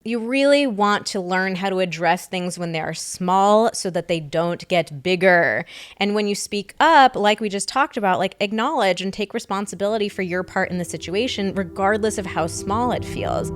You really want to learn how to address things when they are small so that they don't get bigger. And when you speak up, like we just talked about, like acknowledge and take responsibility for your part in the situation, regardless of how small it feels.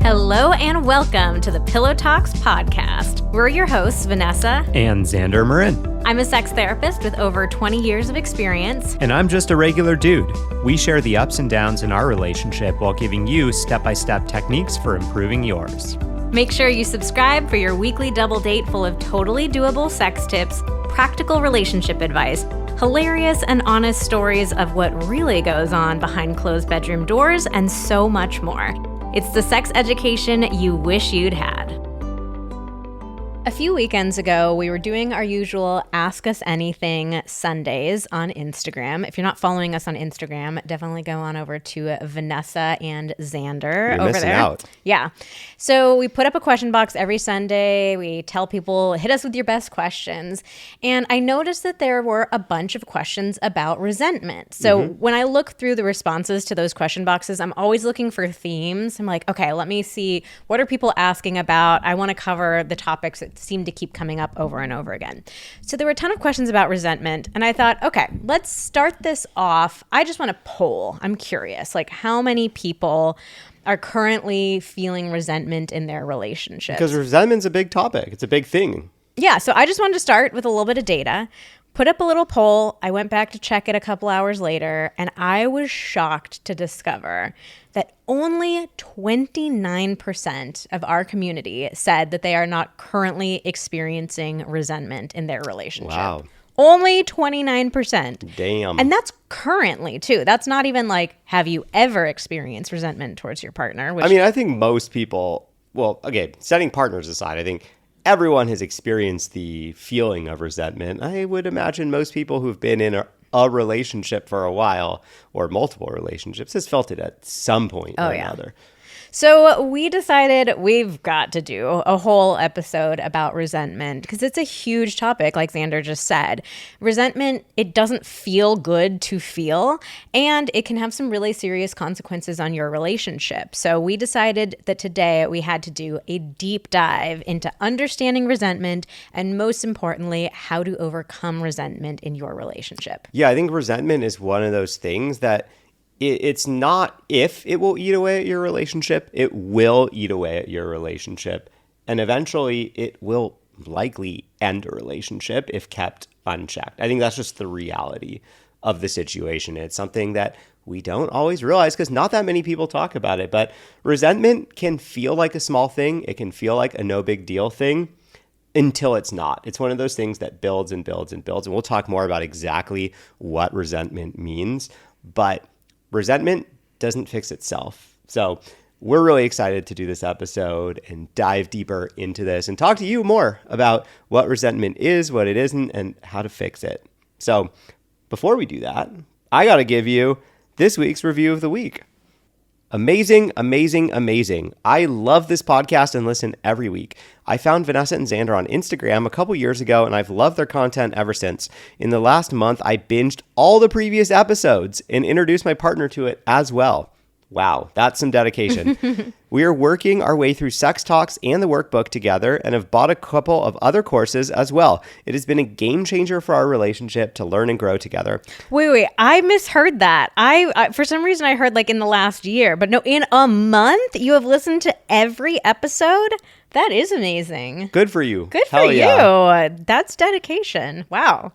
Hello and welcome to the Pillow Talks podcast. We're your hosts, Vanessa and Xander Marin. I'm a sex therapist with over 20 years of experience. And I'm just a regular dude. We share the ups and downs in our relationship while giving you step-by-step techniques for improving yours. Make sure you subscribe for your weekly double date full of totally doable sex tips, practical relationship advice, hilarious and honest stories of what really goes on behind closed bedroom doors, and so much more. It's the sex education you wish you'd had. A few weekends ago, we were doing our usual Ask Us Anything Sundays on Instagram. If you're not following us on Instagram, definitely go on over to Vanessa and Xander You're over missing there. Out. Yeah. So we put up a question box every Sunday. We tell people, hit us with your best questions. And I noticed that there were a bunch of questions about resentment. So when I look through the responses to those question boxes, I'm always looking for themes. I'm like, okay, let me see, what are people asking about? I want to cover the topics that seem to keep coming up over and over again. So there were a ton of questions about resentment, and I thought, okay, let's start this off. I just want to poll. I'm curious, like how many people are currently feeling resentment in their relationships? Because resentment's a big topic. It's a big thing. Yeah, so I just wanted to start with a little bit of data, put up a little poll. I went back to check it a couple hours later, and I was shocked to discover that only 29% of our community said that they are not currently experiencing resentment in their relationship. Wow. Only 29%. Damn. And that's currently, too. That's not even like, have you ever experienced resentment towards your partner? Which, I mean, I think most people, well, okay, setting partners aside, I think everyone has experienced the feeling of resentment. I would imagine most people who've been in a relationship for a while or multiple relationships has felt it at some point or another. So we decided we've got to do a whole episode about resentment because it's a huge topic, like Xander just said. Resentment, it doesn't feel good to feel, and it can have some really serious consequences on your relationship. So we decided that today we had to do a deep dive into understanding resentment and, most importantly, how to overcome resentment in your relationship. Yeah, I think resentment is one of those things that it's not if it will eat away at your relationship, it will eat away at your relationship. And eventually it will likely end a relationship if kept unchecked. I think that's just the reality of the situation. It's something that we don't always realize because not that many people talk about it. But resentment can feel like a small thing. It can feel like a no big deal thing until it's not. It's one of those things that builds and builds and builds. And we'll talk more about exactly what resentment means. But resentment doesn't fix itself. So we're really excited to do this episode and dive deeper into this and talk to you more about what resentment is, what it isn't, and how to fix it. So before we do that, I got to give you this week's review of the week. Amazing, amazing, amazing. I love this podcast and listen every week. I found Vanessa and Xander on Instagram a couple years ago, and I've loved their content ever since. In the last month, I binged all the previous episodes and introduced my partner to it as well. Wow, that's some dedication. We are working our way through Sex Talks and the workbook together and have bought a couple of other courses as well. It has been a game changer for our relationship to learn and grow together. Wait, I misheard that. I for some reason I heard like in the last year, but no, in a month you have listened to every episode? That is amazing. Good for you. Good for Hell you. yeah. That's dedication. Wow.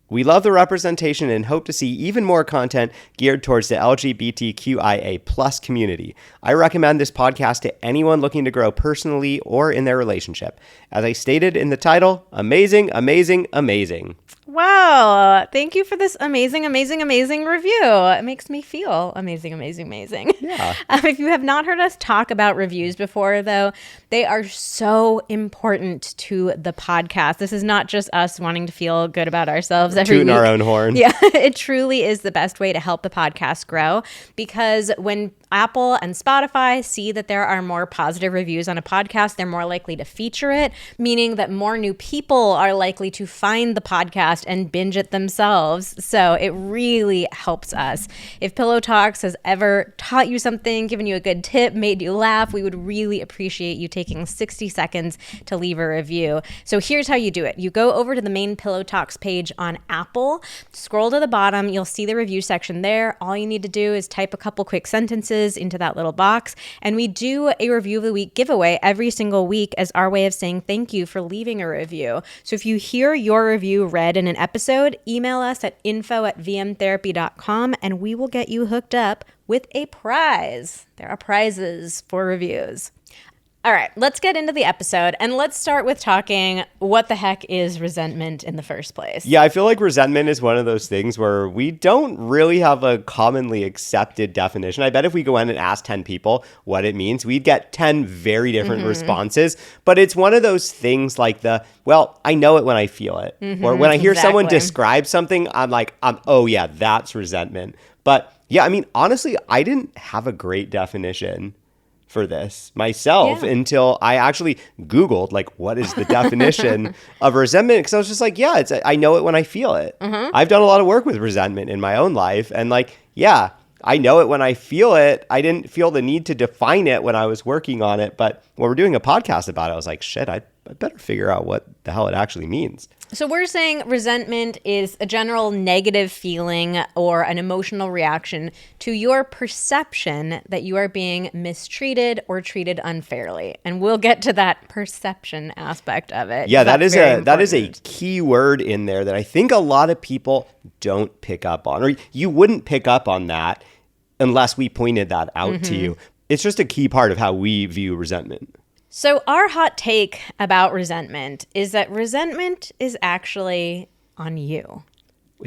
We love the representation and hope to see even more content geared towards the LGBTQIA plus community. I recommend this podcast to anyone looking to grow personally or in their relationship. As I stated in the title, amazing, amazing, amazing. Wow. Thank you for this amazing, amazing, amazing review. It makes me feel amazing, amazing, amazing. Yeah. If you have not heard us talk about reviews before, though, they are so important to the podcast. This is not just us wanting to feel good about ourselves every Tooting week. our own horn. Yeah, it truly is the best way to help the podcast grow, because when Apple and Spotify see that there are more positive reviews on a podcast, they're more likely to feature it, meaning that more new people are likely to find the podcast and binge it themselves. So it really helps us. If Pillow Talks has ever taught you something, given you a good tip, made you laugh, we would really appreciate you taking 60 seconds to leave a review. So here's how you do it. You go over to the main Pillow Talks page on Apple, scroll to the bottom, you'll see the review section there. All you need to do is type a couple quick sentences into that little box, and we do a review of the week giveaway every single week as our way of saying thank you for leaving a review. So if you hear your review read in an episode, email us at info@vmtherapy.com and we will get you hooked up with a prize. There are prizes for reviews. All right, let's get into the episode, and let's start with talking what the heck is resentment in the first place. Yeah, I feel like resentment is one of those things where we don't really have a commonly accepted definition. I bet if we go in and ask 10 people what it means, we'd get 10 very different responses. But it's one of those things like well, I know it when I feel it. Or when I hear someone describe something, I'm like, oh yeah, that's resentment. But yeah, I mean, honestly, I didn't have a great definition for this myself until I actually Googled, like, what is the definition of resentment? Because I was just like, yeah, I know it when I feel it. I've done a lot of work with resentment in my own life. And like, yeah, I know it when I feel it. I didn't feel the need to define it when I was working on it. But when we're doing a podcast about it, I was like, shit, I better figure out what the hell it actually means. So we're saying resentment is a general negative feeling or an emotional reaction to your perception that you are being mistreated or treated unfairly. And we'll get to that perception aspect of it. Yeah, that is a key word in there that I think a lot of people don't pick up on, or you wouldn't pick up on that unless we pointed that out to you. It's just a key part of how we view resentment. So our hot take about resentment is that resentment is actually on you.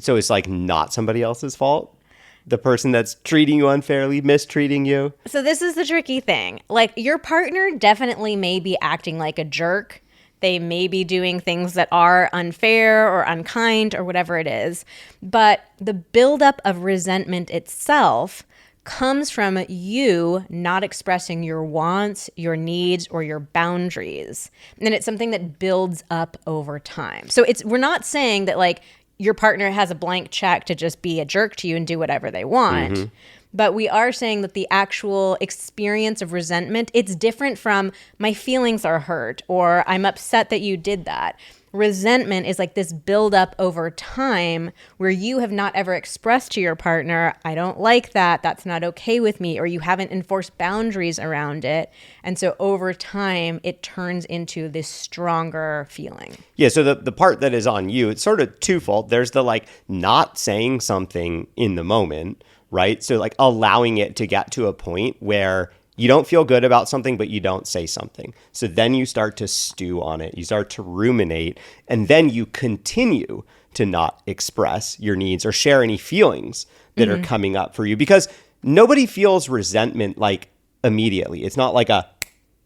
So it's like not somebody else's fault? The person that's treating you unfairly, mistreating you? So this is the tricky thing. Like, your partner definitely may be acting like a jerk. They may be doing things that are unfair or unkind or whatever it is. But the buildup of resentment itself comes from you not expressing your wants, your needs, or your boundaries. And it's something that builds up over time. So we're not saying that like your partner has a blank check to just be a jerk to you and do whatever they want. But we are saying that the actual experience of resentment, it's different from my feelings are hurt or I'm upset that you did that. Resentment is like this buildup over time where you have not ever expressed to your partner, I don't like that, that's not okay with me, or you haven't enforced boundaries around it. And so over time, it turns into this stronger feeling. Yeah, so the part that is on you, it's sort of twofold. There's the like not saying something in the moment, right? So like allowing it to get to a point where you don't feel good about something, but you don't say something. So then you start to stew on it. You start to ruminate, and then you continue to not express your needs or share any feelings that are coming up for you, because nobody feels resentment like immediately. It's not like a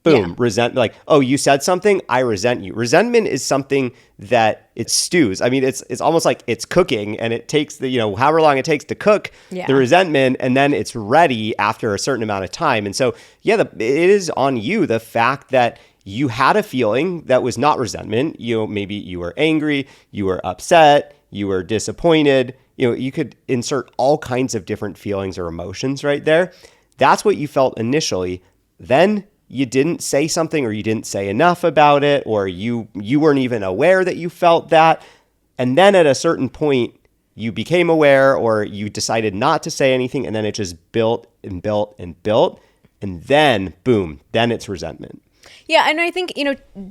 boom, resent, like, oh, you said something, I resent you. Resentment is something that it stews. I mean, it's almost like it's cooking, and it takes however long it takes to cook the resentment, and then it's ready after a certain amount of time. And so, yeah, it is on you, the fact that you had a feeling that was not resentment. Maybe you were angry, you were upset, you were disappointed. You could insert all kinds of different feelings or emotions right there. That's what you felt initially. Then you didn't say something, or you didn't say enough about it, or you weren't even aware that you felt that. And then at a certain point, you became aware, or you decided not to say anything, and then it just built and built and built. And then, boom, then it's resentment. Yeah, and I think,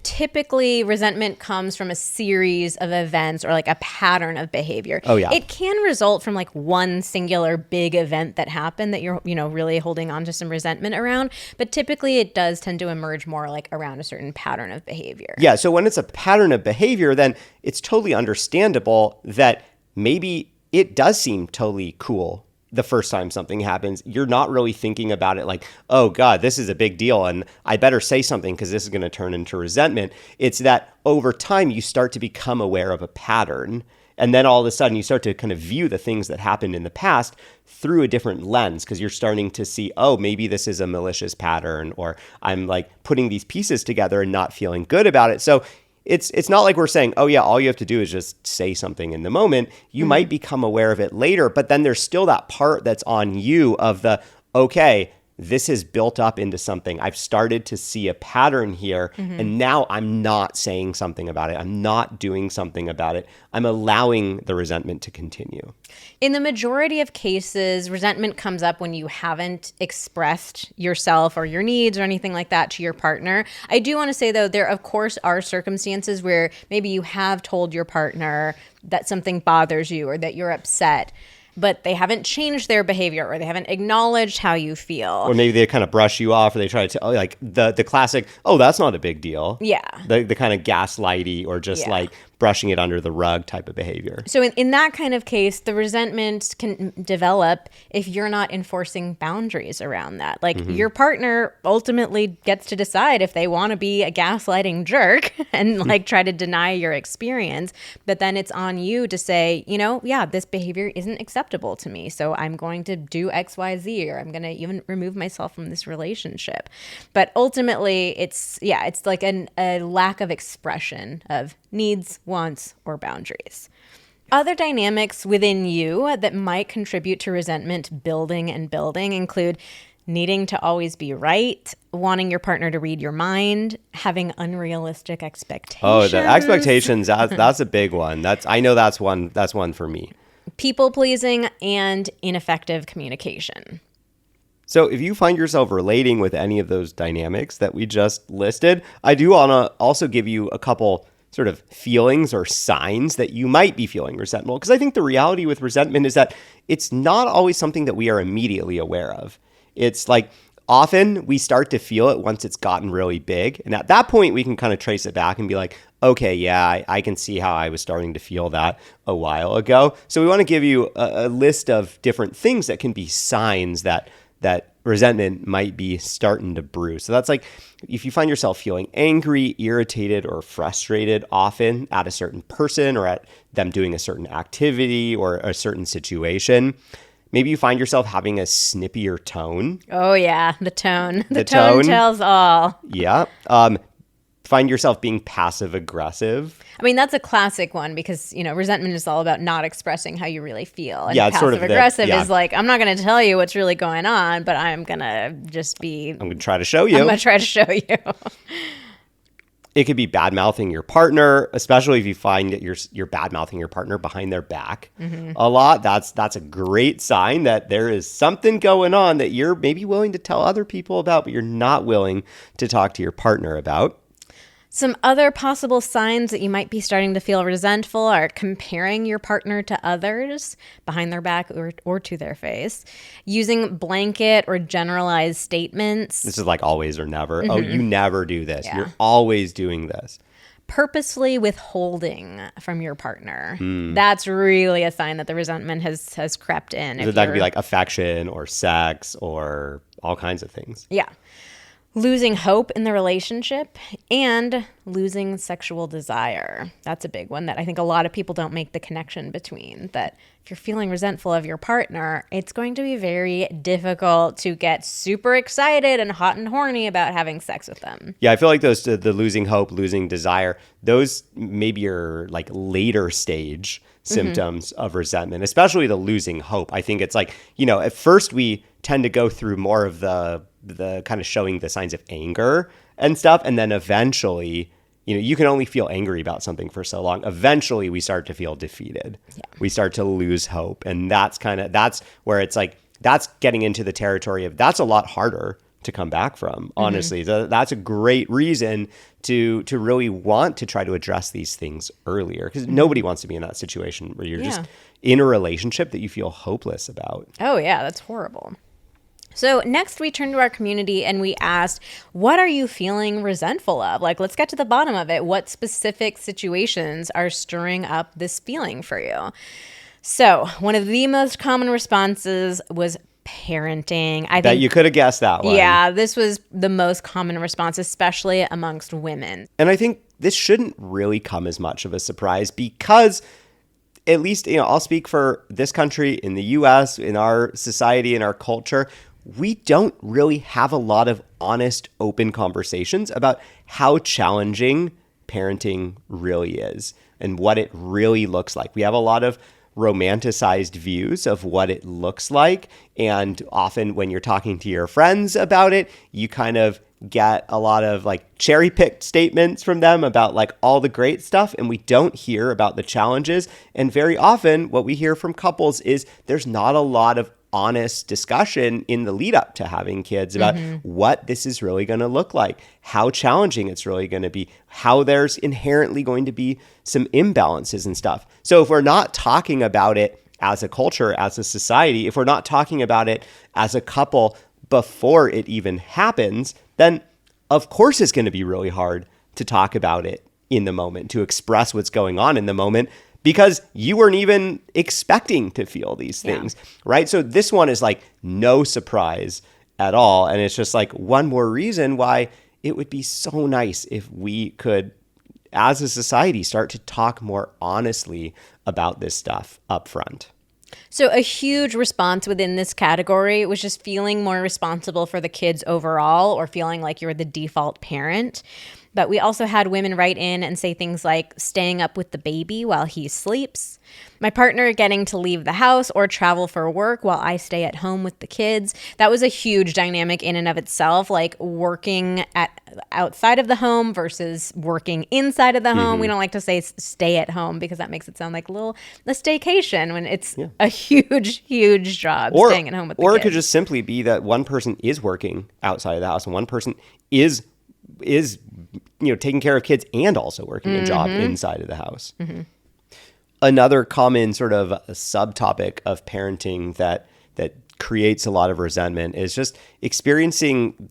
typically resentment comes from a series of events or like a pattern of behavior. Oh, yeah. It can result from like one singular big event that happened that you're, really holding on to some resentment around. But typically it does tend to emerge more like around a certain pattern of behavior. Yeah, so when it's a pattern of behavior, then it's totally understandable that maybe it does seem totally cool the first time something happens. You're not really thinking about it like, oh God, this is a big deal and I better say something because this is going to turn into resentment. It's that over time you start to become aware of a pattern. And then all of a sudden you start to kind of view the things that happened in the past through a different lens, because you're starting to see, oh, maybe this is a malicious pattern, or I'm like putting these pieces together and not feeling good about it. So it's not like we're saying, oh yeah, all you have to do is just say something in the moment. You might become aware of it later, but then there's still that part that's on you of the, okay, this has built up into something. I've started to see a pattern here, and now I'm not saying something about it. I'm not doing something about it. I'm allowing the resentment to continue. In the majority of cases, resentment comes up when you haven't expressed yourself or your needs or anything like that to your partner. I do want to say, though, there, of course, are circumstances where maybe you have told your partner that something bothers you or that you're upset, but they haven't changed their behavior or they haven't acknowledged how you feel. Or maybe they kind of brush you off, or they try to, like the classic, oh, that's not a big deal. Yeah. The kind of gaslighty or just like brushing it under the rug type of behavior. So in that kind of case, the resentment can develop if you're not enforcing boundaries around that. Like your partner ultimately gets to decide if they want to be a gaslighting jerk and like try to deny your experience. But then it's on you to say, you know, yeah, this behavior isn't acceptable to me. So I'm going to do X, Y, Z, or I'm going to even remove myself from this relationship. But ultimately, it's like a lack of expression of needs, wants, or boundaries. Other dynamics within you that might contribute to resentment building and building include needing to always be right, wanting your partner to read your mind, having unrealistic expectations. Oh, the expectations, that's a big one. I know that's one for me. People pleasing and ineffective communication. So if you find yourself relating with any of those dynamics that we just listed, I do want to also give you a couple sort of feelings or signs that you might be feeling resentful. Because I think the reality with resentment is that it's not always something that we are immediately aware of. It's like often we start to feel it once it's gotten really big. And at that point, we can kind of trace it back and be like, okay, yeah, I can see how I was starting to feel that a while ago. So we want to give you a list of different things that can be signs that resentment might be starting to brew. So that's like if you find yourself feeling angry, irritated, or frustrated often at a certain person or at them doing a certain activity or a certain situation. Maybe you find yourself having a snippier tone. Oh, yeah, the tone. The tone tells all. Yeah. Find yourself being passive aggressive. I mean, that's a classic one because, you know, resentment is all about not expressing how you really feel. And it's passive aggressive is like, I'm not going to tell you what's really going on, but I'm going to just be... I'm going to try to show you. I'm going to try to show you. It could be bad-mouthing your partner, especially if you find that you're bad-mouthing your partner behind their back a lot. That's a great sign that there is something going on that you're maybe willing to tell other people about, but you're not willing to talk to your partner about. Some other possible signs that you might be starting to feel resentful are comparing your partner to others behind their back or to their face, using blanket or generalized statements. This is like always or never. Oh, you never do this. Yeah. You're always doing this. Purposefully withholding from your partner. That's really a sign that the resentment has crept in. So that could be like affection or sex or all kinds of things. Yeah. Losing hope in the relationship and losing sexual desire. That's a big one that I think a lot of people don't make the connection between. That if you're feeling resentful of your partner, it's going to be very difficult to get super excited and hot and horny about having sex with them. Yeah, I feel like those, the losing hope, losing desire, those maybe are like later stage symptoms of resentment, especially the losing hope. I think it's like, you know, at first we tend to go through more of the kind of showing the signs of anger and stuff. And then eventually, you know, you can only feel angry about something for so long. Eventually we start to feel defeated. Yeah. We start to lose hope. And that's where it's like, that's getting into the territory of that's a lot harder to come back from, honestly. So that's a great reason to really want to try to address these things earlier, because nobody wants to be in that situation where you're just in a relationship that you feel hopeless about. Oh yeah, that's horrible. So next we turned to our community and we asked, what are you feeling resentful of? Like, let's get to the bottom of it. What specific situations are stirring up this feeling for you? So one of the most common responses was parenting. I think you could have guessed that one. Yeah, this was the most common response, especially amongst women. And I think this shouldn't really come as much of a surprise because at least, I'll speak for this country, in the US, in our society, in our culture, we don't really have a lot of honest, open conversations about how challenging parenting really is and what it really looks like. We have a lot of romanticized views of what it looks like. And often when you're talking to your friends about it, you kind of get a lot of like cherry picked statements from them about like all the great stuff. And we don't hear about the challenges. And very often what we hear from couples is there's not a lot of honest discussion in the lead up to having kids about what this is really going to look like, how challenging it's really going to be, how there's inherently going to be some imbalances and stuff. So if we're not talking about it as a culture, as a society, if we're not talking about it as a couple before it even happens, then of course it's going to be really hard to talk about it in the moment, to express what's going on in the moment, because you weren't even expecting to feel these things, right? So this one is like no surprise at all. And it's just like one more reason why it would be so nice if we could, as a society, start to talk more honestly about this stuff up front. So a huge response within this category was just feeling more responsible for the kids overall, or feeling like you're the default parent. But we also had women write in and say things like staying up with the baby while he sleeps, my partner getting to leave the house or travel for work while I stay at home with the kids. That was a huge dynamic in and of itself, like working outside of the home versus working inside of the home. We don't like to say stay at home because that makes it sound like a staycation when it's a huge, huge job staying at home with the kids. Or it could just simply be that one person is working outside of the house and one person is taking care of kids and also working a job inside of the house. Another common sort of subtopic of parenting that creates a lot of resentment is just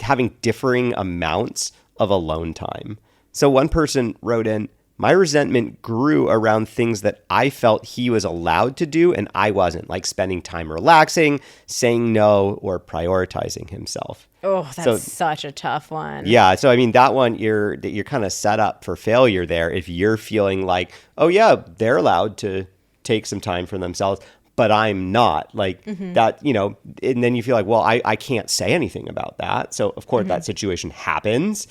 having differing amounts of alone time. So one person wrote in, my resentment grew around things that I felt he was allowed to do and I wasn't, like spending time relaxing, saying no, or prioritizing himself. Oh, that's such a tough one. Yeah. So, I mean, that one, you're kind of set up for failure there if you're feeling like, oh, yeah, they're allowed to take some time for themselves, but I'm not. Like that, and then you feel like, well, I can't say anything about that. So, of course, that situation happens.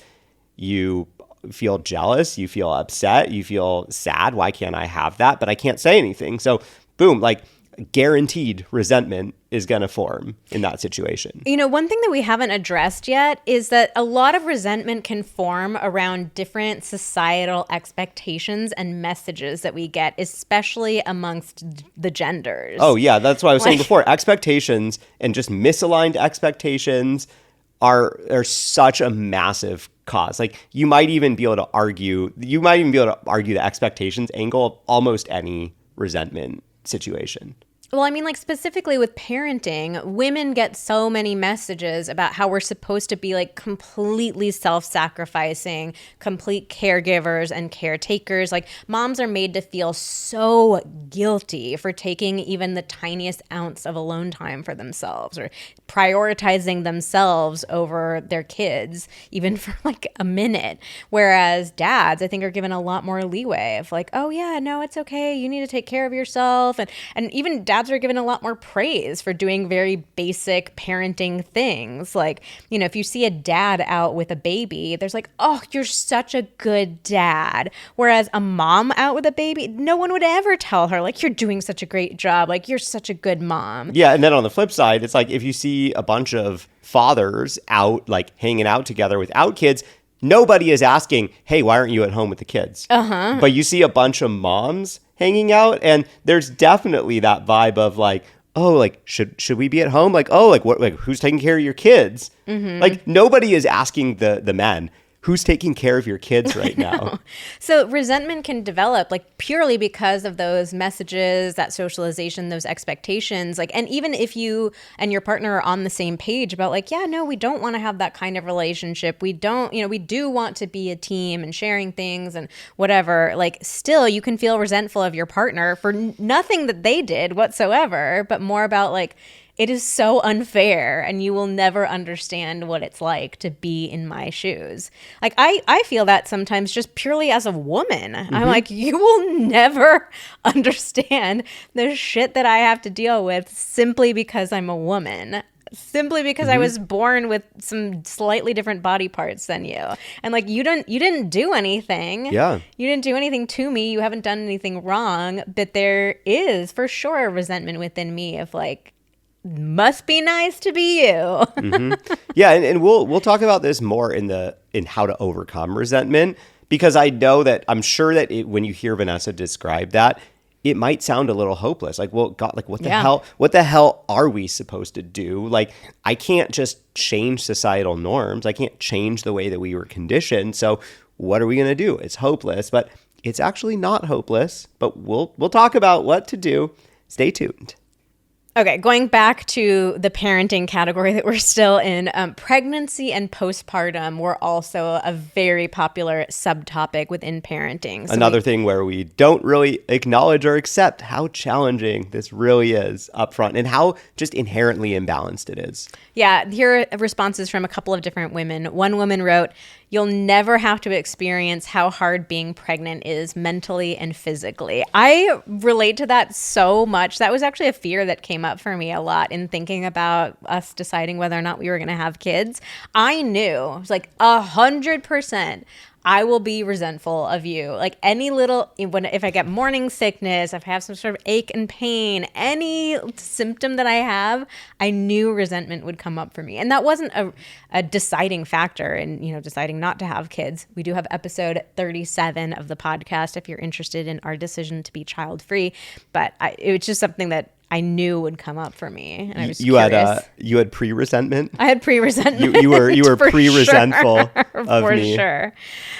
You feel jealous, you feel upset, you feel sad. Why can't I have that? But I can't say anything. So, boom, like guaranteed resentment is going to form in that situation. One thing that we haven't addressed yet is that a lot of resentment can form around different societal expectations and messages that we get, especially amongst the genders. Oh, yeah. That's what I was saying before. Expectations and just misaligned expectations are such a massive cause. Like you might even be able to argue the expectations angle of almost any resentment situation. Well, I mean, like specifically with parenting, women get so many messages about how we're supposed to be like completely self-sacrificing, complete caregivers and caretakers. Like moms are made to feel so guilty for taking even the tiniest ounce of alone time for themselves or prioritizing themselves over their kids, even for like a minute. Whereas dads, I think, are given a lot more leeway of like, oh yeah, no, it's okay. You need to take care of yourself. And even dads are given a lot more praise for doing very basic parenting things. Like, if you see a dad out with a baby, there's like, oh, you're such a good dad. Whereas a mom out with a baby, no one would ever tell her, like, you're doing such a great job. Like, you're such a good mom. Yeah. And then on the flip side, it's like if you see a bunch of fathers out, like hanging out together without kids, nobody is asking, hey, why aren't you at home with the kids? But you see a bunch of moms hanging out, and there's definitely that vibe of like, oh, like should we be at home? Like, oh, like what? Like who's taking care of your kids? Like nobody is asking the men, who's taking care of your kids right now? So resentment can develop like purely because of those messages, that socialization, those expectations. Like, and even if you and your partner are on the same page about like, yeah, no, we don't want to have that kind of relationship. We don't, we do want to be a team and sharing things and whatever. Like still you can feel resentful of your partner for nothing that they did whatsoever, but more about like, it is so unfair, and you will never understand what it's like to be in my shoes. Like, I feel that sometimes just purely as a woman. I'm like, you will never understand the shit that I have to deal with simply because I'm a woman. Simply because I was born with some slightly different body parts than you. And like, you didn't do anything. Yeah. You didn't do anything to me. You haven't done anything wrong. But there is for sure a resentment within me of like, must be nice to be you. Yeah, and we'll talk about this more in how to overcome resentment, because I know that I'm sure that when you hear Vanessa describe that, it might sound a little hopeless. Like, well, God, like what the hell are we supposed to do? Like, I can't just change societal norms. I can't change the way that we were conditioned. So what are we going to do? It's hopeless, but it's actually not hopeless. But we'll talk about what to do. Stay tuned. Okay, going back to the parenting category that we're still in, pregnancy and postpartum were also a very popular subtopic within parenting. So Another thing where we don't really acknowledge or accept how challenging this really is up front and how just inherently imbalanced it is. Yeah, here are responses from a couple of different women. One woman wrote, "You'll never have to experience how hard being pregnant is mentally and physically." I relate to that so much. That was actually a fear that came up for me a lot in thinking about us deciding whether or not we were going to have kids. I knew, it was like 100%. I will be resentful of you. Like any little, if I get morning sickness, if I have some sort of ache and pain, any symptom that I have, I knew resentment would come up for me. And that wasn't a deciding factor in, deciding not to have kids. We do have episode 37 of the podcast if you're interested in our decision to be child-free. But it was just something that I knew would come up for me, and I was curious. You had pre-resentment. I had pre-resentment. You were pre-resentful of me. For sure.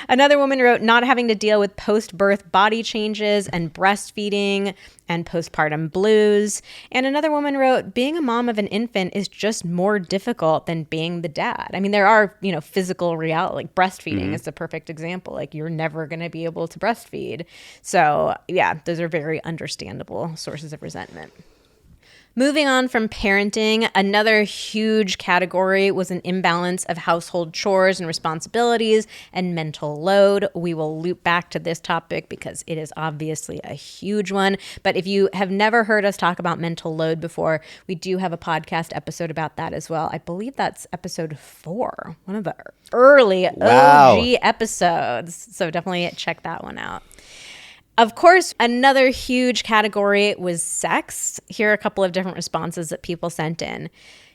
Another woman wrote, not having to deal with post-birth body changes and breastfeeding and postpartum blues. And another woman wrote, being a mom of an infant is just more difficult than being the dad. I mean, there are, physical reality, like breastfeeding is the perfect example. Like you're never going to be able to breastfeed. So yeah, those are very understandable sources of resentment. Moving on from parenting, another huge category was an imbalance of household chores and responsibilities and mental load. We will loop back to this topic because it is obviously a huge one. But if you have never heard us talk about mental load before, we do have a podcast episode about that as well. I believe that's episode 4, one of the early OG episodes. So definitely check that one out. Of course, another huge category was sex. Here are a couple of different responses that people sent in.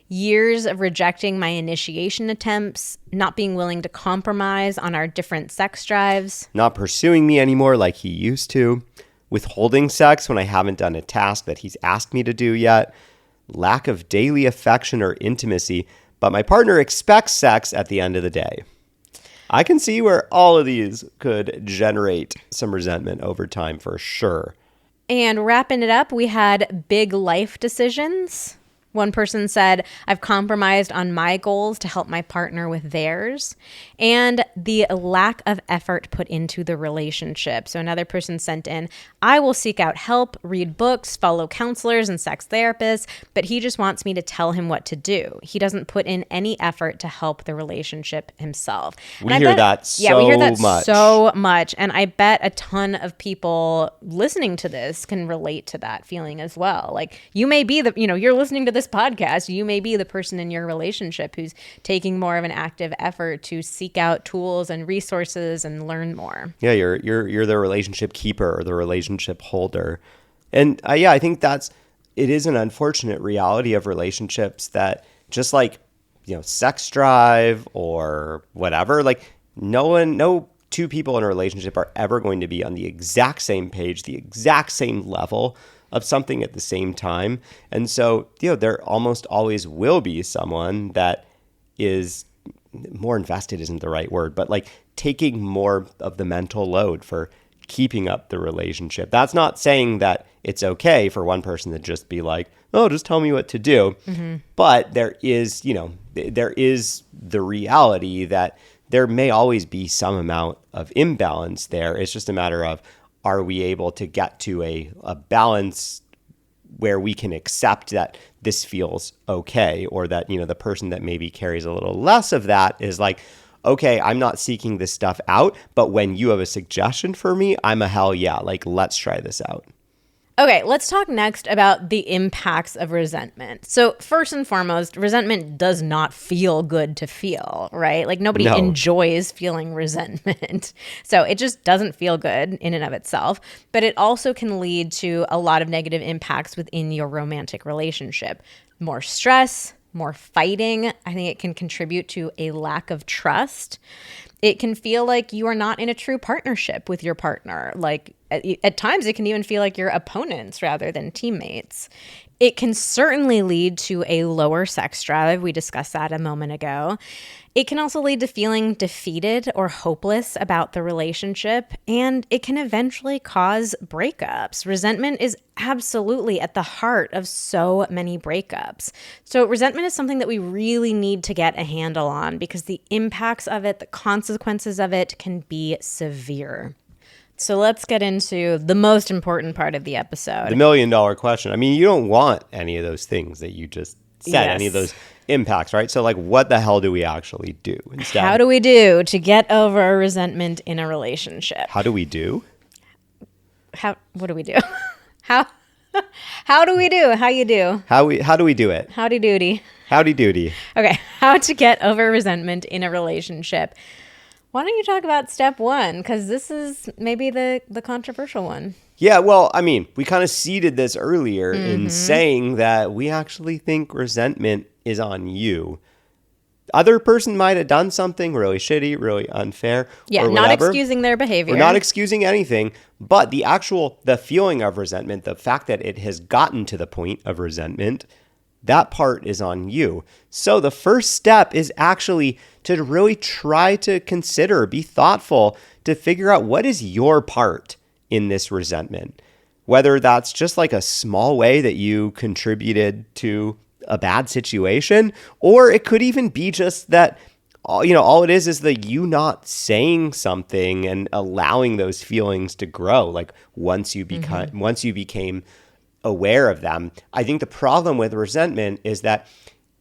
Years of rejecting my initiation attempts, not being willing to compromise on our different sex drives. Not pursuing me anymore like he used to. Withholding sex when I haven't done a task that he's asked me to do yet. Lack of daily affection or intimacy, but my partner expects sex at the end of the day. I can see where all of these could generate some resentment over time for sure. And wrapping it up, we had big life decisions. One person said, I've compromised on my goals to help my partner with theirs, and the lack of effort put into the relationship. So another person sent in, I will seek out help, read books, follow counselors and sex therapists, but he just wants me to tell him what to do. He doesn't put in any effort to help the relationship himself. We hear that so much. And I bet a ton of people listening to this can relate to that feeling as well. Like you may be you're listening to this podcast, you may be the person in your relationship who's taking more of an active effort to seek out tools and resources and learn more. Yeah, you're the relationship keeper or the relationship holder. And I think it is an unfortunate reality of relationships that just like, sex drive or whatever, like no two people in a relationship are ever going to be on the exact same page, the exact same level of something at the same time. And so, there almost always will be someone that is more invested isn't the right word, but like taking more of the mental load for keeping up the relationship. That's not saying that it's okay for one person to just be like, oh, just tell me what to do. Mm-hmm. But there is the reality that there may always be some amount of imbalance there. It's just a matter of, are we able to get to a balance where we can accept that this feels okay, or that, the person that maybe carries a little less of that is like, okay, I'm not seeking this stuff out, but when you have a suggestion for me, I'm a hell yeah, like, let's try this out. Okay, let's talk next about the impacts of resentment. So first and foremost, resentment does not feel good to feel, right? Like nobody enjoys feeling resentment. So it just doesn't feel good in and of itself, but it also can lead to a lot of negative impacts within your romantic relationship. More stress, more fighting. I think it can contribute to a lack of trust. It can feel like you are not in a true partnership with your partner. Like at times it can even feel like you're opponents rather than teammates. It can certainly lead to a lower sex drive. We discussed that a moment ago. It can also lead to feeling defeated or hopeless about the relationship, and it can eventually cause breakups. Resentment is absolutely at the heart of so many breakups. So resentment is something that we really need to get a handle on because the impacts of it, the consequences of it can be severe. So let's get into the most important part of the episode. The $1 million question. I mean, you don't want any of those things that you just said, any of those impacts, right? So like, what the hell do we actually do instead? How do we do to get over resentment in a relationship? How do we do? What do we do? How do we do? How you do? How do we do it? Howdy doody. Howdy doody. Okay, how to get over resentment in a relationship. Why don't you talk about step one? Because this is maybe the controversial one. Yeah, well, I mean, we kind of seeded this earlier in saying that we actually think resentment is on you. Other person might have done something really shitty, really unfair, yeah, or whatever. Not excusing their behavior. We're not excusing anything, but the feeling of resentment, the fact that it has gotten to the point of resentment, that part is on you. So the first step is actually to really try to consider, be thoughtful, to figure out what is your part in this resentment. Whether that's just like a small way that you contributed to a bad situation, or it could even be just that, all it is that you not saying something and allowing those feelings to grow. Like once you became aware of them. I think the problem with resentment is that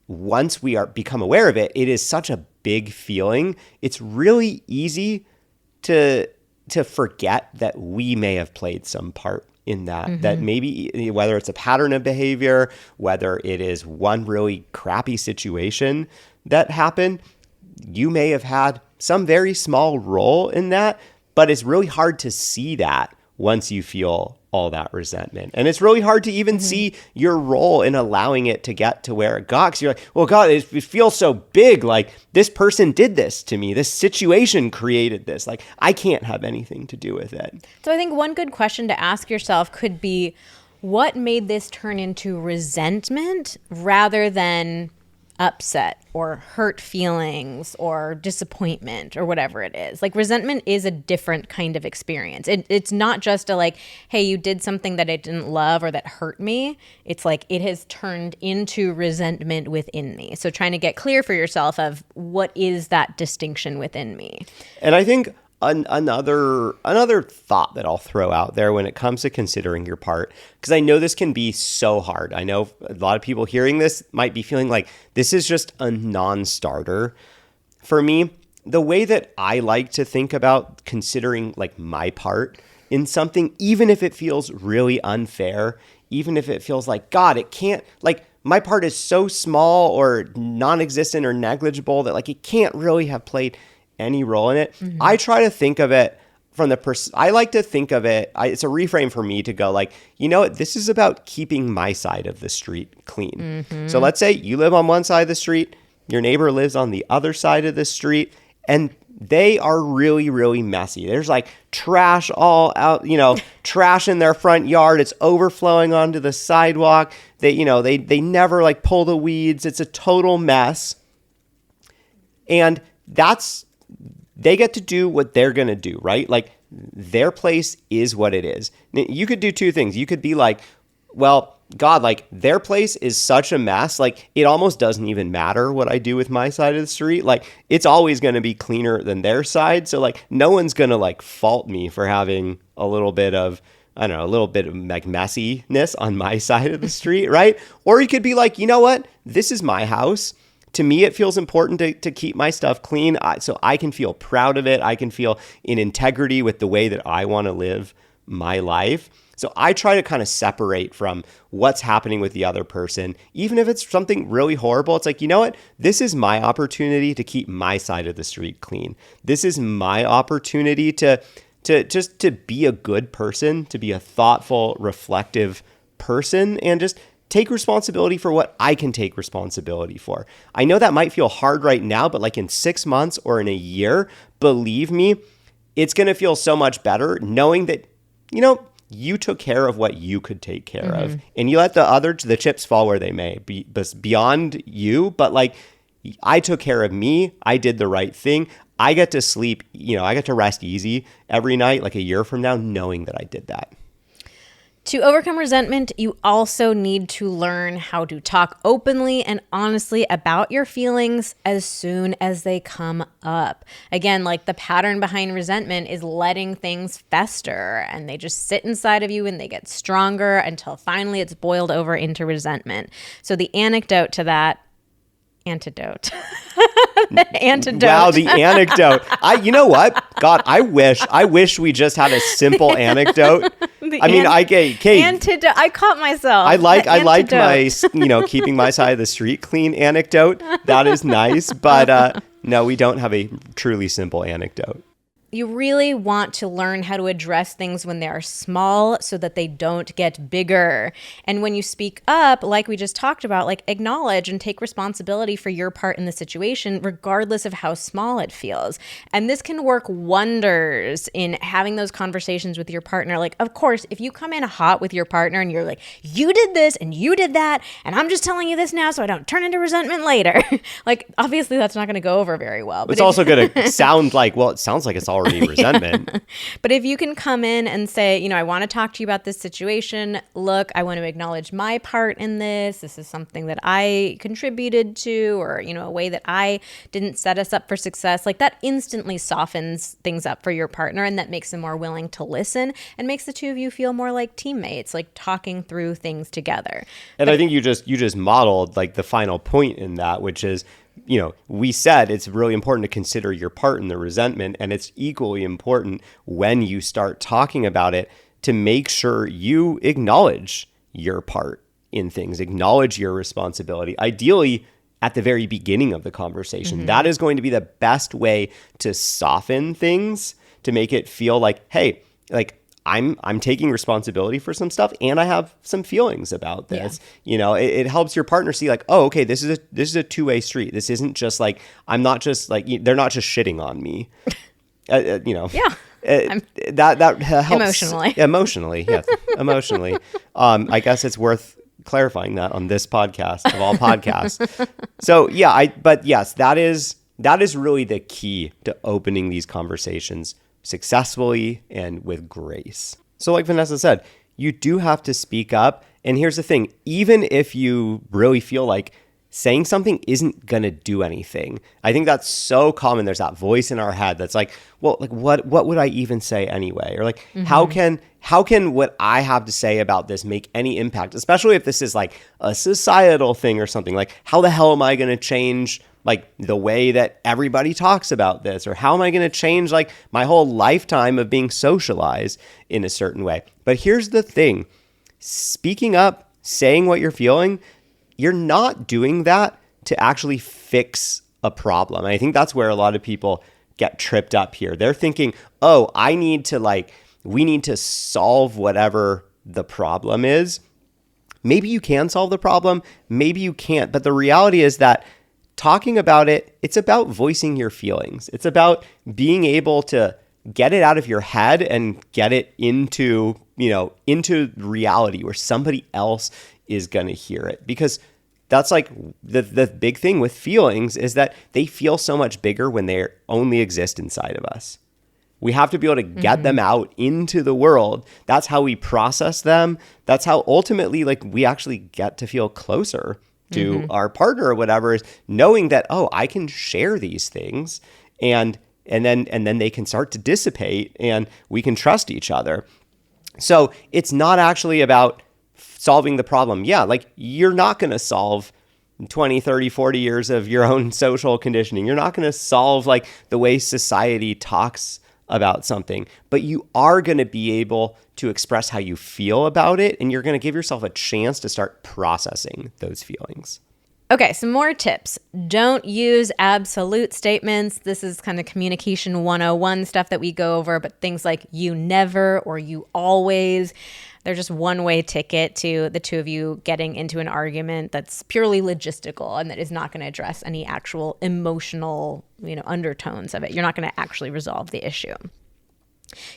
once we become aware of it, it is such a big feeling. It's really easy to forget that we may have played some part in that, that maybe whether it's a pattern of behavior, whether it is one really crappy situation that happened, you may have had some very small role in that, but it's really hard to see that once you feel all that resentment. And it's really hard to even see your role in allowing it to get to where it got. Because you're like, well, God, it feels so big. Like this person did this to me. This situation created this. Like I can't have anything to do with it. So I think one good question to ask yourself could be, what made this turn into resentment rather than upset or hurt feelings or disappointment or whatever it is? Like resentment is a different kind of experience. It's not just a like, hey, you did something that I didn't love or that hurt me. It's like it has turned into resentment within me. So trying to get clear for yourself of what is that distinction within me. And I think another thought that I'll throw out there when it comes to considering your part, because I know this can be so hard. I know a lot of people hearing this might be feeling like this is just a non-starter. For me, the way that I like to think about considering like my part in something, even if it feels really unfair, even if it feels like, God, it can't, like my part is so small or non-existent or negligible that like it can't really have played any role in it. I try to think of it from the I like to think of it, it's a reframe for me to go like, you know what, this is about keeping my side of the street clean. So let's say you live on one side of the street, your neighbor lives on the other side of the street, and they are really, really messy. There's like trash all out, trash in their front yard. It's overflowing onto the sidewalk. They never like pull the weeds. It's a total mess. And they get to do what they're going to do, right? Like their place is what it is. You could do two things. You could be like, well, God, like their place is such a mess. Like it almost doesn't even matter what I do with my side of the street. Like it's always going to be cleaner than their side. So like no one's going to like fault me for having a little bit of I don't know, a little bit of like messiness on my side of the street, right? Or you could be like, you know what? This is my house. To me, it feels important to keep my stuff clean so I can feel proud of it. I can feel in integrity with the way that I want to live my life. So I try to kind of separate from what's happening with the other person. Even if it's something really horrible, it's like, you know what? This is my opportunity to keep my side of the street clean. This is my opportunity to just to be a good person, to be a thoughtful, reflective person, and just take responsibility for what I can take responsibility for. I know that might feel hard right now, but like in 6 months or in a year, believe me, it's going to feel so much better knowing that, you know, you took care of what you could take care of, and you let the chips fall where they may be beyond you. But like, I took care of me. I did the right thing. I get to sleep, you know, I get to rest easy every night, like a year from now, knowing that I did that. To overcome resentment, you also need to learn how to talk openly and honestly about your feelings as soon as they come up. Again, like the pattern behind resentment is letting things fester, and they just sit inside of you and they get stronger until finally it's boiled over into resentment. So the antidote to that, antidote. Wow, the anecdote. You know what? God, I wish we just had a simple anecdote. Kate. Antidote. I caught myself. I like my, you know, keeping my side of the street clean anecdote. That is nice, but no, we don't have a truly simple anecdote. You really want to learn how to address things when they are small so that they don't get bigger. And when you speak up, like we just talked about, like acknowledge and take responsibility for your part in the situation, regardless of how small it feels. And this can work wonders in having those conversations with your partner. Like, of course, if you come in hot with your partner and you're like, you did this and you did that, and I'm just telling you this now so I don't turn into resentment later. Like, obviously that's not going to go over very well. But it's also going to sound like, well, it sounds like it's already resentment. Yeah. But if you can come in and say, you know, I want to talk to you about this situation. Look, I want to acknowledge my part in this. This is something that I contributed to, or, you know, a way that I didn't set us up for success. Like that instantly softens things up for your partner, and that makes them more willing to listen and makes the two of you feel more like teammates, like talking through things together. And I think you just modeled like the final point in that, which is, you know, we said it's really important to consider your part in the resentment, and it's equally important when you start talking about it to make sure you acknowledge your part in things, acknowledge your responsibility. Ideally, at the very beginning of the conversation, that is going to be the best way to soften things, to make it feel like, hey, like I'm taking responsibility for some stuff, and I have some feelings about this. Yeah. You know, it helps your partner see like, oh, okay, this is a two-way street. This isn't just like, I'm not just like, they're not just shitting on me. You know. Yeah. That helps emotionally. Yes, emotionally. I guess it's worth clarifying that on this podcast of all podcasts. So yeah, but yes, that is really the key to opening these conversations successfully and with grace. So like Vanessa said, you do have to speak up. And here's the thing, even if you really feel like saying something isn't going to do anything, I think that's so common. There's that voice in our head that's like, well, like what would I even say anyway? Or like, how can what I have to say about this make any impact? Especially if this is like a societal thing or something. Like, how the hell am I going to change like the way that everybody talks about this? Or how am I going to change like my whole lifetime of being socialized in a certain way? But here's the thing, speaking up, saying what you're feeling, you're not doing that to actually fix a problem. And I think that's where a lot of people get tripped up here. They're thinking, oh, we need to solve whatever the problem is. Maybe you can solve the problem, maybe you can't. But the reality is that talking about it, it's about voicing your feelings. It's about being able to get it out of your head and get it into reality where somebody else is going to hear it. Because that's like the big thing with feelings is that they feel so much bigger when they only exist inside of us. We have to be able to get them out into the world. That's how we process them. That's how ultimately like we actually get to feel closer to our partner or whatever, is knowing that, oh, I can share these things and then they can start to dissipate and we can trust each other. So it's not actually about solving the problem. Yeah, like you're not going to solve 20, 30, 40 years of your own social conditioning. You're not going to solve like the way society talks about something, but you are going to be able to express how you feel about it, and you're going to give yourself a chance to start processing those feelings. Okay, some more tips. Don't use absolute statements. This is kind of communication 101 stuff that we go over, but things like you never or you always, they're just one-way ticket to the two of you getting into an argument that's purely logistical and that is not going to address any actual emotional, undertones of it. You're not going to actually resolve the issue.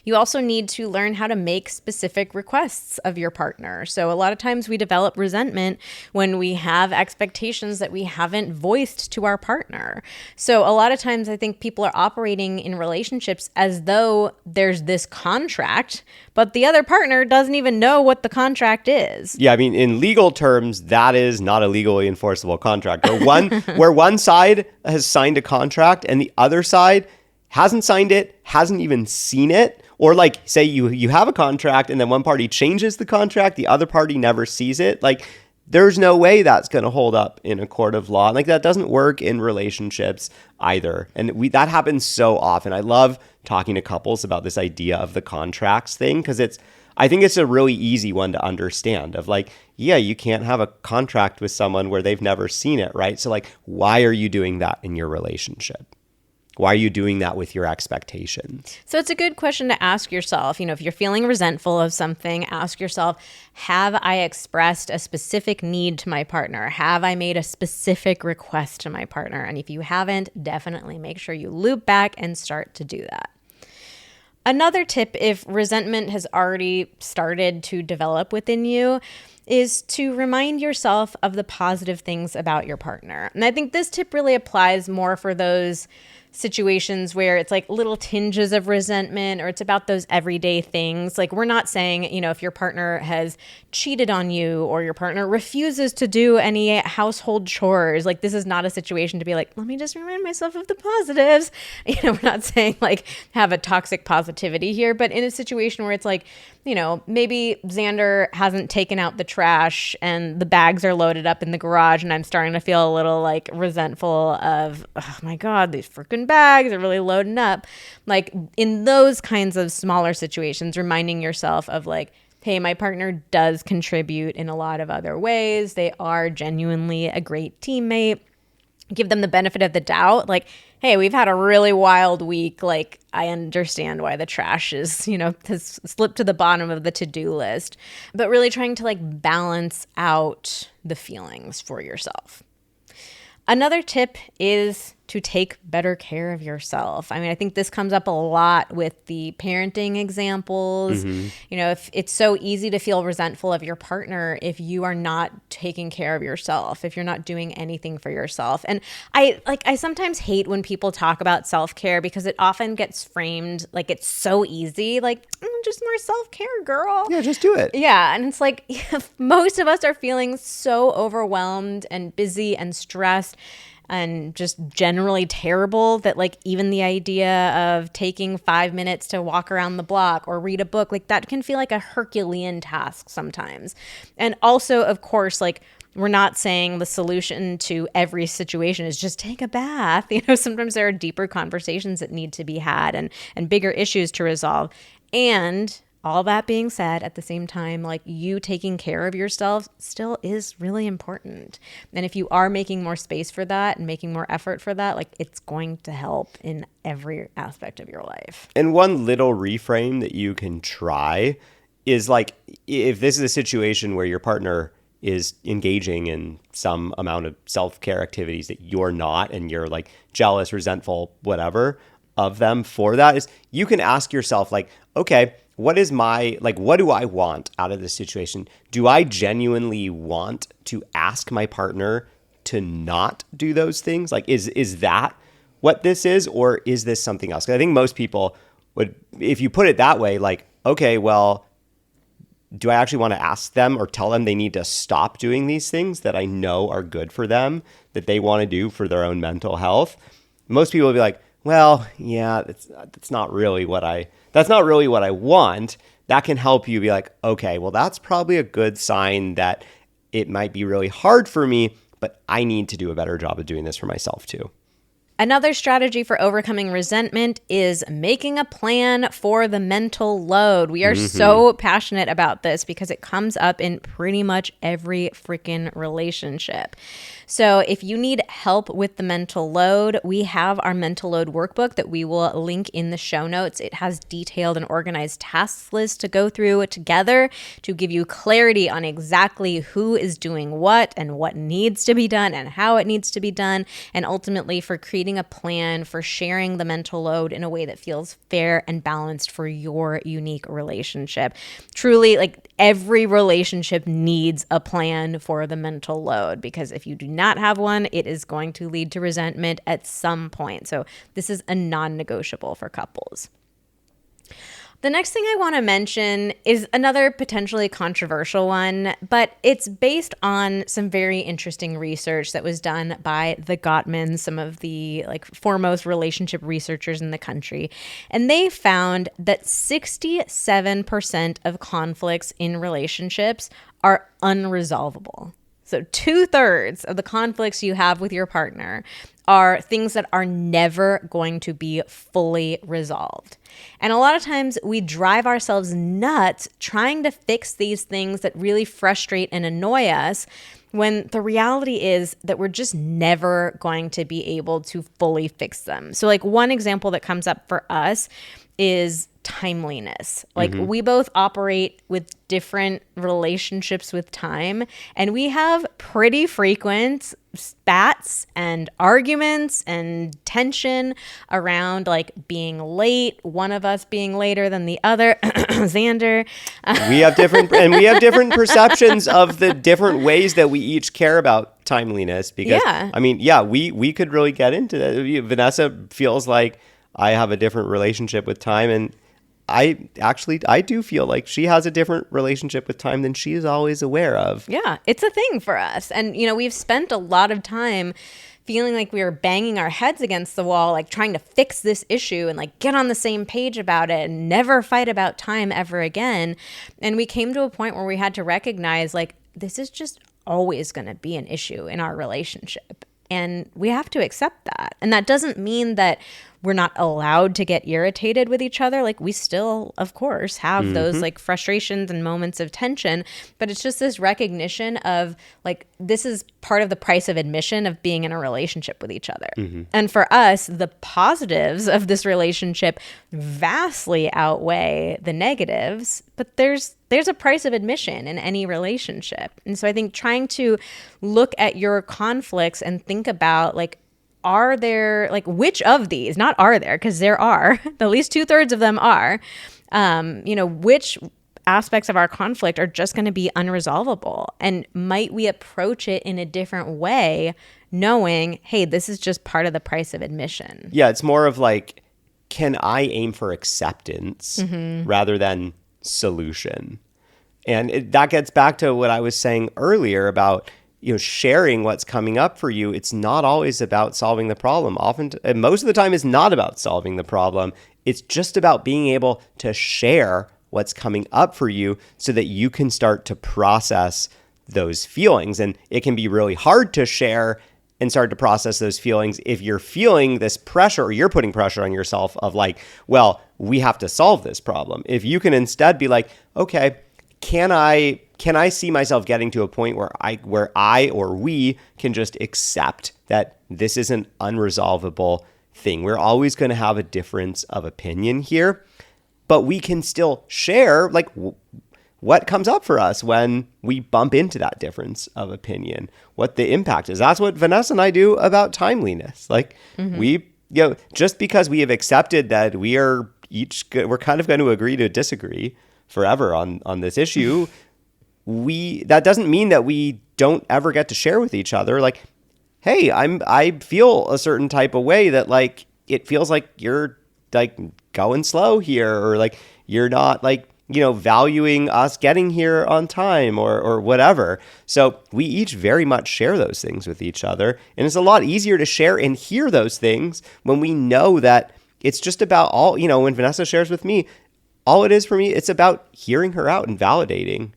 You also need to learn how to make specific requests of your partner. So a lot of times we develop resentment when we have expectations that we haven't voiced to our partner. So a lot of times I think people are operating in relationships as though there's this contract, but the other partner doesn't even know what the contract is. Yeah, I mean, in legal terms, that is not a legally enforceable contract. Where one side has signed a contract and the other side hasn't signed it, hasn't even seen it, or like say you have a contract and then one party changes the contract, the other party never sees it. Like there's no way that's going to hold up in a court of law. Like that doesn't work in relationships either. And that happens so often. I love talking to couples about this idea of the contracts thing because I think it's a really easy one to understand of like, yeah, you can't have a contract with someone where they've never seen it, right? So like, why are you doing that in your relationship? Why are you doing that with your expectations? So it's a good question to ask yourself. If you're feeling resentful of something, ask yourself, have I expressed a specific need to my partner? Have I made a specific request to my partner? And if you haven't, definitely make sure you loop back and start to do that. Another tip, if resentment has already started to develop within you, is to remind yourself of the positive things about your partner. And I think this tip really applies more for those situations where it's like little tinges of resentment or it's about those everyday things. Like we're not saying, if your partner has cheated on you or your partner refuses to do any household chores, like this is not a situation to be like, let me just remind myself of the positives. We're not saying like have a toxic positivity here, but in a situation where it's like, maybe Xander hasn't taken out the trash and the bags are loaded up in the garage and I'm starting to feel a little like resentful of, oh my God, these freaking bags are really loading up. Like in those kinds of smaller situations, reminding yourself of like, hey, my partner does contribute in a lot of other ways. They are genuinely a great teammate. Give them the benefit of the doubt. Like, hey, we've had a really wild week. Like, I understand why the trash is, has slipped to the bottom of the to-do list. But really trying to like balance out the feelings for yourself. Another tip is to take better care of yourself. I mean, I think this comes up a lot with the parenting examples. Mm-hmm. If it's so easy to feel resentful of your partner if you are not taking care of yourself, if you're not doing anything for yourself. And I sometimes hate when people talk about self-care because it often gets framed like it's so easy, like just more self-care, girl. Yeah, just do it. Yeah, and it's like most of us are feeling so overwhelmed and busy and stressed and just generally terrible that like even the idea of taking 5 minutes to walk around the block or read a book, like that can feel like a Herculean task sometimes. And also, of course, like we're not saying the solution to every situation is just take a bath. Sometimes there are deeper conversations that need to be had and bigger issues to resolve. And all that being said, at the same time, like you taking care of yourself still is really important. And if you are making more space for that and making more effort for that, like it's going to help in every aspect of your life. And one little reframe that you can try is like, if this is a situation where your partner is engaging in some amount of self-care activities that you're not, and you're like jealous, resentful, whatever of them for that, is you can ask yourself like, okay, what do I want out of this situation? Do I genuinely want to ask my partner to not do those things? Like, is that what this is, or is this something else? 'Cause I think most people would, if you put it that way, like, okay, well, do I actually want to ask them or tell them they need to stop doing these things that I know are good for them, that they want to do for their own mental health? Most people will be like, well, yeah, that's not really what I want. That can help you be like, okay, well, that's probably a good sign that it might be really hard for me, but I need to do a better job of doing this for myself too. Another strategy for overcoming resentment is making a plan for the mental load. We are so passionate about this because it comes up in pretty much every freaking relationship. So if you need help with the mental load, we have our mental load workbook that we will link in the show notes. It has detailed and organized task lists to go through together to give you clarity on exactly who is doing what and what needs to be done and how it needs to be done, and ultimately for creating a plan for sharing the mental load in a way that feels fair and balanced for your unique relationship. Truly, like every relationship needs a plan for the mental load, because if you do not have one, it is going to lead to resentment at some point. So this is a non-negotiable for couples. The next thing I want to mention is another potentially controversial one, but it's based on some very interesting research that was done by the Gottmans, some of the foremost relationship researchers in the country. And they found that 67% of conflicts in relationships are unresolvable. So 2/3 of the conflicts you have with your partner are things that are never going to be fully resolved. And a lot of times we drive ourselves nuts trying to fix these things that really frustrate and annoy us, when the reality is that we're just never going to be able to fully fix them. So one example that comes up for us is timeliness. We both operate with different relationships with time, and we have pretty frequent spats and arguments and tension around being late, one of us being later than the other. Xander. We have different perceptions of the different ways that we each care about timeliness, because we could really get into that. Vanessa feels like I have a different relationship with time, and I do feel like she has a different relationship with time than she is always aware of. Yeah, it's a thing for us. And, we've spent a lot of time feeling like we were banging our heads against the wall, trying to fix this issue and get on the same page about it and never fight about time ever again. And we came to a point where we had to recognize this is just always going to be an issue in our relationship. And we have to accept that. And that doesn't mean that we're not allowed to get irritated with each other. We still, of course, have those frustrations and moments of tension, but it's just this recognition of this is part of the price of admission of being in a relationship with each other. And for us, the positives of this relationship vastly outweigh the negatives, but there's a price of admission in any relationship. And so I think trying to look at your conflicts and think about are there, which of these, not are there, because there are, at least 2/3 of them are, which aspects of our conflict are just going to be unresolvable? And might we approach it in a different way, knowing, hey, this is just part of the price of admission? Yeah, it's more of can I aim for acceptance rather than solution? And that gets back to what I was saying earlier about sharing what's coming up for you. It's not always about solving the problem. Most of the time, it's not about solving the problem. It's just about being able to share what's coming up for you so that you can start to process those feelings. And it can be really hard to share and start to process those feelings if you're feeling this pressure, or you're putting pressure on yourself of well, we have to solve this problem. If you can instead be okay, can I see myself getting to a point where I or we can just accept that this is an unresolvable thing? We're always going to have a difference of opinion here, but we can still share what comes up for us when we bump into that difference of opinion, what the impact is. That's what Vanessa and I do about timeliness. We, just because we have accepted that we're kind of going to agree to disagree forever on this issue, that doesn't mean that we don't ever get to share with each other hey, I feel a certain type of way that it feels like you're going slow here, or you're not valuing us getting here on time or whatever. So we each very much share those things with each other. And it's a lot easier to share and hear those things when we know that it's just about when Vanessa shares with me, all it is for me, it's about hearing her out and validating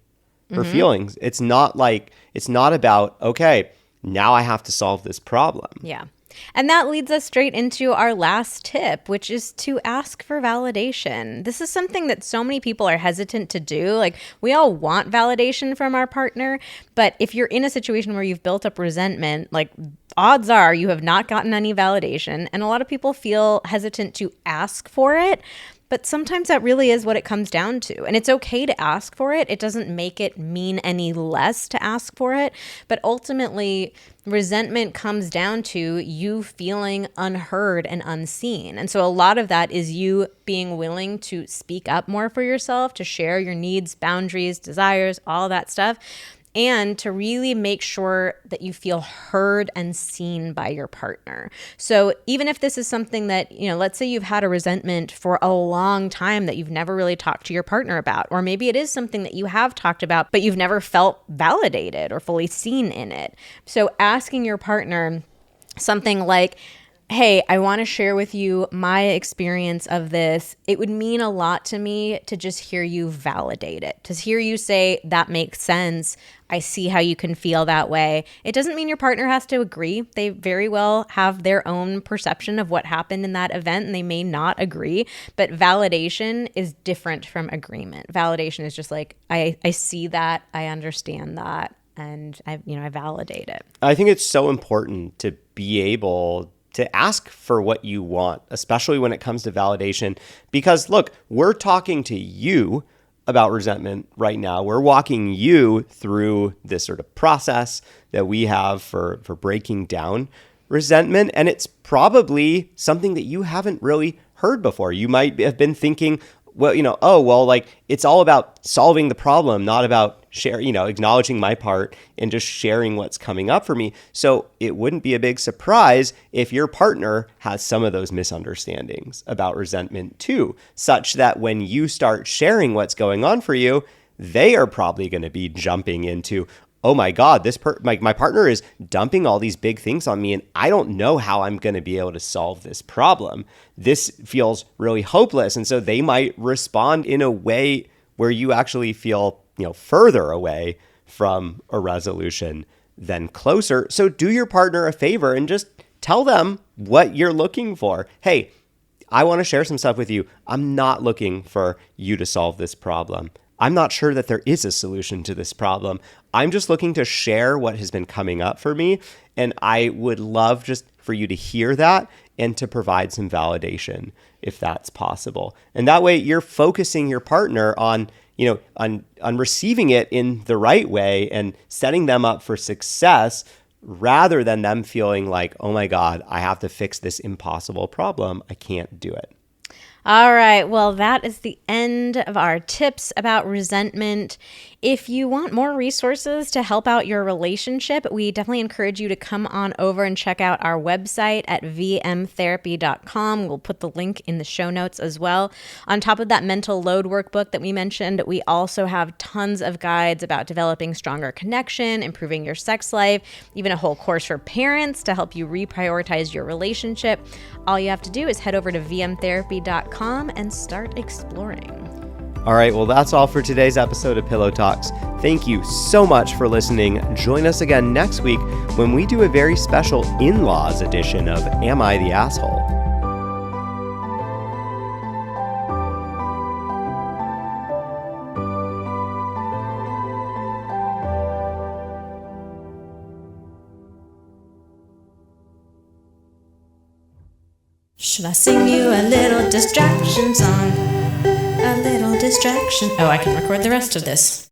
her feelings. It's not about, okay, now I have to solve this problem. Yeah. And that leads us straight into our last tip, which is to ask for validation. This is something that so many people are hesitant to do. Like, we all want validation from our partner, but if you're in a situation where you've built up resentment, like, odds are you have not gotten any validation, and a lot of people feel hesitant to ask for it. But sometimes that really is what it comes down to. And it's okay to ask for it. It doesn't make it mean any less to ask for it. But ultimately, resentment comes down to you feeling unheard and unseen. And so a lot of that is you being willing to speak up more for yourself, to share your needs, boundaries, desires, all that stuff, and to really make sure that you feel heard and seen by your partner. So even if this is something that, let's say you've had a resentment for a long time that you've never really talked to your partner about, or maybe it is something that you have talked about, but you've never felt validated or fully seen in it. So asking your partner something like, hey, I want to share with you my experience of this. It would mean a lot to me to just hear you validate it, to hear you say, that makes sense. I see how you can feel that way. It doesn't mean your partner has to agree. They very well have their own perception of what happened in that event, and they may not agree. But validation is different from agreement. Validation is just like, I see that, I understand that, and I validate it. I think it's so important to be able to ask for what you want, especially when it comes to validation. Because look, we're talking to you about resentment right now. We're walking you through this sort of process that we have for breaking down resentment. And it's probably something that you haven't really heard before. You might have been thinking, well, it's all about solving the problem, not about acknowledging my part and just sharing what's coming up for me. So it wouldn't be a big surprise if your partner has some of those misunderstandings about resentment too, such that when you start sharing what's going on for you, they are probably going to be jumping into, oh my God, my partner is dumping all these big things on me, and I don't know how I'm going to be able to solve this problem. This feels really hopeless. And so they might respond in a way where you actually feel, further away from a resolution than closer. So do your partner a favor and just tell them what you're looking for. Hey, I want to share some stuff with you. I'm not looking for you to solve this problem. I'm not sure that there is a solution to this problem. I'm just looking to share what has been coming up for me. And I would love just for you to hear that and to provide some validation if that's possible. And that way you're focusing your partner on receiving it in the right way and setting them up for success rather than them feeling like, oh my God, I have to fix this impossible problem. I can't do it. All right. Well, that is the end of our tips about resentment. If you want more resources to help out your relationship, we definitely encourage you to come on over and check out our website at vmtherapy.com. We'll put the link in the show notes as well. On top of that mental load workbook that we mentioned, we also have tons of guides about developing stronger connection, improving your sex life, even a whole course for parents to help you reprioritize your relationship. All you have to do is head over to vmtherapy.com and start exploring. All right, well, that's all for today's episode of Pillow Talks. Thank you so much for listening. Join us again next week when we do a very special in-laws edition of Am I the Asshole? Should I sing you a little distraction song? A little distraction. Oh, I can record the rest of this.